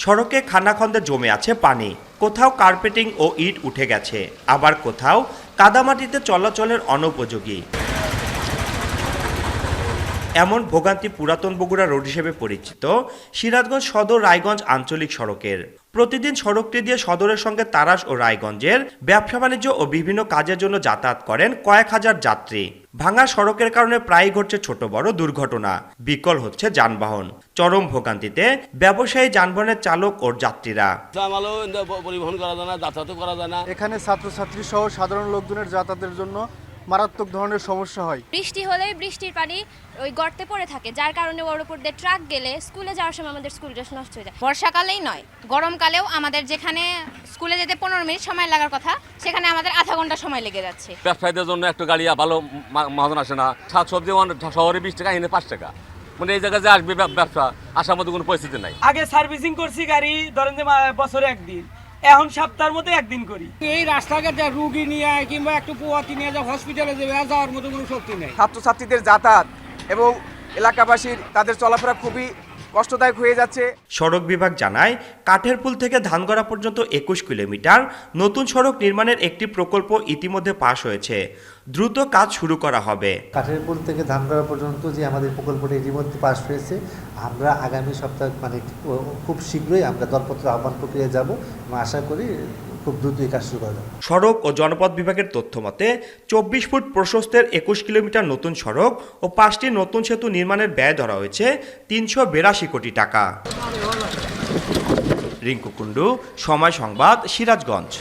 সড়কে খানাখন্দে জমে আছে পানি, কোথাও কার্পেটিং ও ইট উঠে গেছে, আবার কোথাও কাদামাটিতে চলাচলের অনুপযোগী। এমন ভোগান্তি পুরাতন বগুড়া রোড হিসেবে পরিচিত সিরাজগঞ্জ সদর রায়গঞ্জ আঞ্চলিক সড়কের। প্রতিদিন সড়কটি দিয়ে সদরের সঙ্গে তারাস ও রায়গঞ্জের ব্যবসা বাণিজ্য ও বিভিন্ন কাজের জন্য যাতায়াত করেন কয়েক হাজার যাত্রী। ভাঙা সড়কের কারণে প্রায়ই ঘটছে ছোট বড় দুর্ঘটনা, বিকল হচ্ছে যানবাহন। চরম ভোগান্তিতে ব্যবসায়ী যানবাহনের চালক ও যাত্রীরা। পরিবহন করা যায় না, যাতায়াত করা যায় না। এখানে ছাত্রছাত্রী সহ সাধারণ লোকজনের যাতায়াতের জন্য মারাত্মক ধরনের সমস্যা হয়। বৃষ্টি হলেই বৃষ্টির পানি ওই গর্তে পড়ে থাকে, যার কারণে ওর উপর দিয়ে ট্রাক গেলে স্কুলে যাওয়ার সময় আমাদের স্কুল ড্রেস নষ্ট হয়ে যায়। বর্ষাকালেই নয়, গরমকালেও আমাদের যেখানে স্কুলে যেতে 15 মিনিট সময় লাগার কথা, সেখানে আমাদের আধা ঘন্টা সময় লেগে যাচ্ছে। ব্যবসায়ীদের জন্য একটু গাড়ি ভালো মহাজন আসে না। শাকসবজি শহরে 20 টাকা, এনে 5 টাকা। মানে এই জায়গায় যে আসবে ব্যবসা আসার মতো কোনো পরিস্থিতি নাই। আগে সার্ভিসিং করছি গাড়ি, ধরেন যে বছরে একদিন, এখন সপ্তাহের মধ্যে একদিন করি। এই রাস্তাঘাটে রুগী নিয়ে কিংবা একটু পোয়াতি নিয়ে হসপিটালে যাওয়ার মতো কোনো শক্তি নেই। ছাত্রছাত্রীদের যাতায়াত এবং এলাকাবাসীর তাদের চলাফেরা খুবই কষ্টদায়ক হয়ে যাচ্ছে। সড়ক বিভাগ জানায়, কাঠের পুল থেকে ধানগড়া পর্যন্ত 21 কিলোমিটার নতুন সড়ক নির্মাণের একটি প্রকল্প ইতিমধ্যে পাশ হয়েছে। দ্রুত কাজ শুরু করা হবে। কাঠের পুল থেকে ধানগড়া পর্যন্ত যে আমাদের প্রকল্পটি ইতিমধ্যে পাশ হয়েছে, আমরা আগামী সপ্তাহ খুব শীঘ্রই আমরা দরপত্র আহ্বান প্রক্রিয়ায় যাব এবং আশা করি খুব দ্রুতই কাজ শুরু করা যাবে। সড়ক ও জনপথ বিভাগের তথ্য মতে 24 ফুট প্রশস্তের 21 কিলোমিটার নতুন সড়ক ও 5টি নতুন সেতু নির্মাণের ব্যয় ধরা হয়েছে 382 কোটি টাকা। রিঙ্কু কুণ্ডু, সময় সংবাদ, সিরাজগঞ্জ।